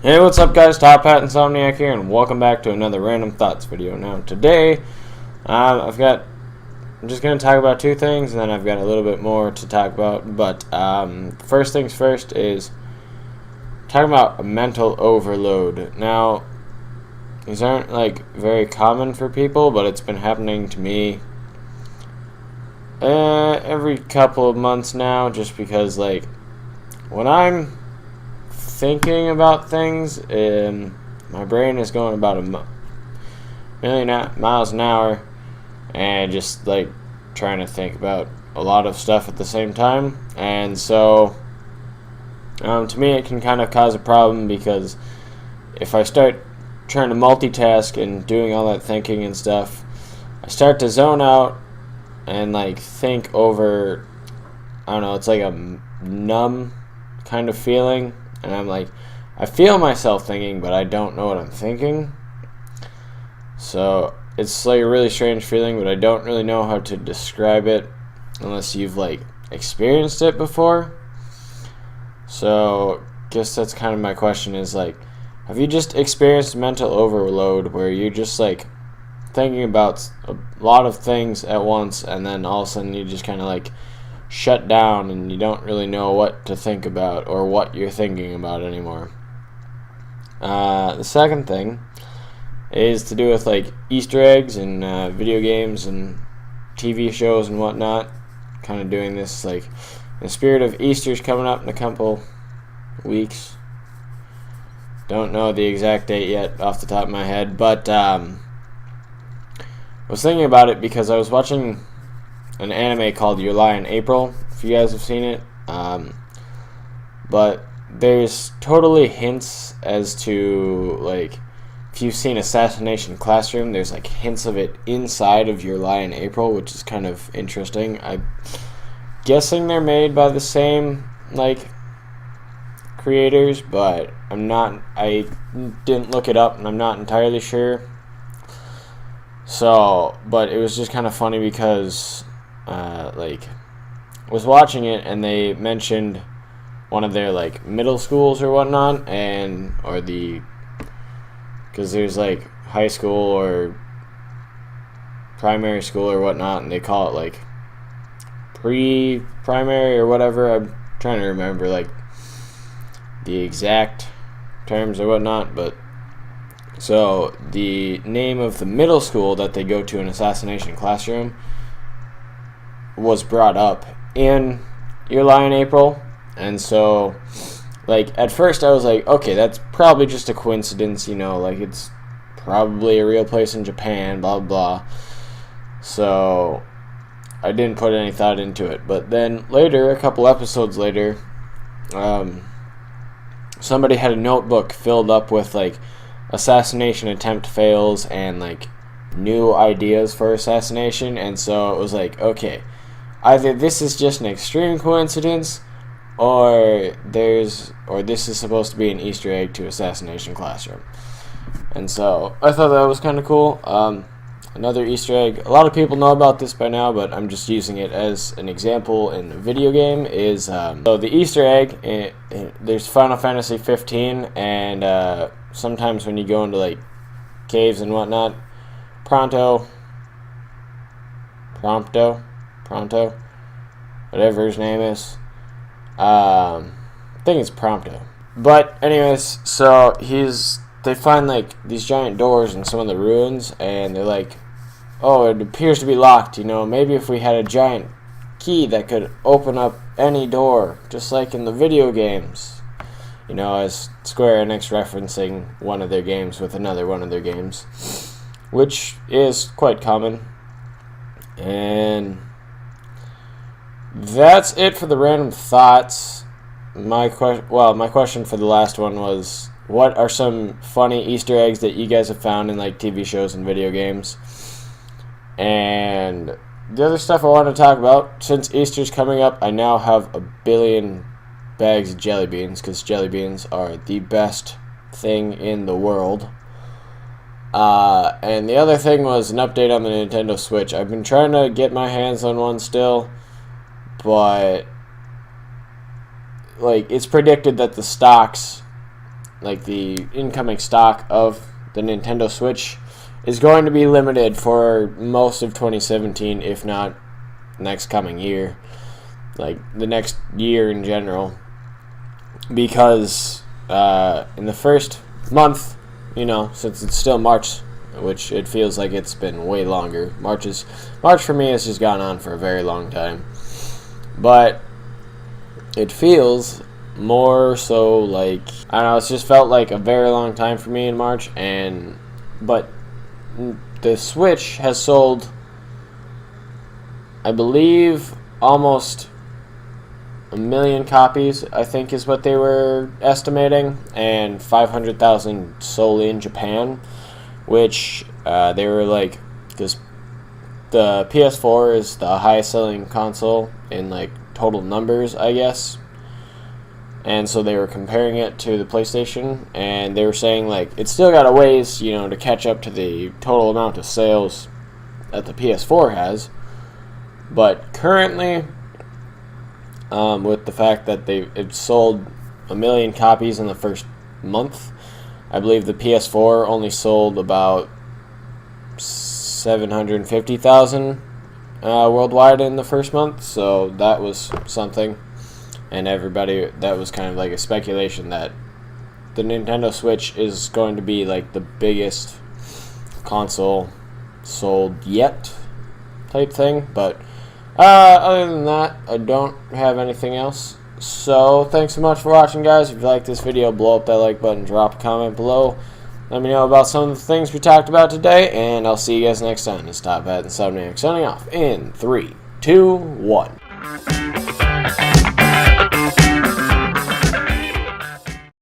Hey, what's up guys, Top Hat Insomniac here, and welcome back to another Random Thoughts video. Now today, I'm just going to talk about two things, and then I've got a little bit more to talk about. But first things first is talking about a mental overload. Now, these aren't like very common for people, but it's been happening to me every couple of months now, just because like when I'm thinking about things, my brain is going about a million miles an hour, and just like trying to think about a lot of stuff at the same time. And so to me it can kind of cause a problem, because if I start trying to multitask and doing all that thinking and stuff, I start to zone out and like think over, I don't know, it's like a numb kind of feeling. And I'm like, I feel myself thinking, but I don't know what I'm thinking. So it's like a really strange feeling, but I don't really know how to describe it unless you've like experienced it before. So I guess that's kind of my question, is like, have you just experienced mental overload where you're just like thinking about a lot of things at once, and then all of a sudden you just kind of like shut down and you don't really know what to think about or what you're thinking about anymore? The second thing is to do with like Easter eggs and video games and TV shows and whatnot. Kind of doing this like in the spirit of Easter's coming up in a couple weeks. Don't know the exact date yet off the top of my head, but I was thinking about it because I was watching an anime called Your Lie in April, if you guys have seen it. But there's totally hints as to, like, if you've seen Assassination Classroom, there's like hints of it inside of Your Lie in April, which is kind of interesting. I'm guessing they're made by the same like creators, but I didn't look it up and I'm not entirely sure. So, but it was just kind of funny because like I was watching it and they mentioned one of their like middle schools or whatnot, because there's like high school or primary school or whatnot, and they call it like pre-primary or whatever. I'm trying to remember like the exact terms or whatnot, but so the name of the middle school that they go to in Assassination Classroom was brought up in Your Lie in April. And so like at first I was like, okay, that's probably just a coincidence, you know, like it's probably a real place in Japan, blah blah. So I didn't put any thought into it. But then later, a couple episodes later, somebody had a notebook filled up with like assassination attempt fails and like new ideas for assassination. And so it was like, okay, either this is just an extreme coincidence, or this is supposed to be an Easter egg to Assassination Classroom. And so I thought that was kind of cool. Another Easter egg, a lot of people know about this by now, but I'm just using it as an example in the video game, is so the Easter egg, there's Final Fantasy 15, and sometimes when you go into like caves and whatnot, Prompto, whatever his name is, I think it's Prompto. But anyways, so they find like these giant doors in some of the ruins, and they're like, oh, it appears to be locked, you know, maybe if we had a giant key that could open up any door, just like in the video games, you know, as Square Enix referencing one of their games with another one of their games, which is quite common. And that's it for the random thoughts. My question for the last one was, what are some funny Easter eggs that you guys have found in like TV shows and video games? And the other stuff I want to talk about, since Easter's coming up, I now have 1 billion bags of jelly beans, because jelly beans are the best thing in the world. And the other thing was an update on the Nintendo Switch. I've been trying to get my hands on one still, but like it's predicted that the stocks like the incoming stock of the Nintendo Switch is going to be limited for most of 2017, if not next coming year, like the next year in general, because in the first month, since it's still March, which it feels like it's been way longer. March for me has just gone on for a very long time, but it feels more so like, I don't know, it's just felt like a very long time for me in March. But the Switch has sold, I believe, almost 1 million copies, I think is what they were estimating, and 500,000 solely in Japan, which they were like, because the PS4 is the highest selling console in like total numbers, I guess, and so they were comparing it to the PlayStation, and they were saying like it's still got a ways, to catch up to the total amount of sales that the PS4 has, but currently, with the fact that it sold 1 million copies in the first month, I believe the PS4 only sold about 750,000 worldwide in the first month, so that was something. And that was kind of like a speculation that the Nintendo Switch is going to be like the biggest console sold yet type thing. But other than that, I don't have anything else. So thanks so much for watching, guys. If you like this video, blow up that like button, drop a comment below, let me know about some of the things we talked about today, and I'll see you guys next time. It's Top Hat and Insomniac signing off in 3, 2, 1.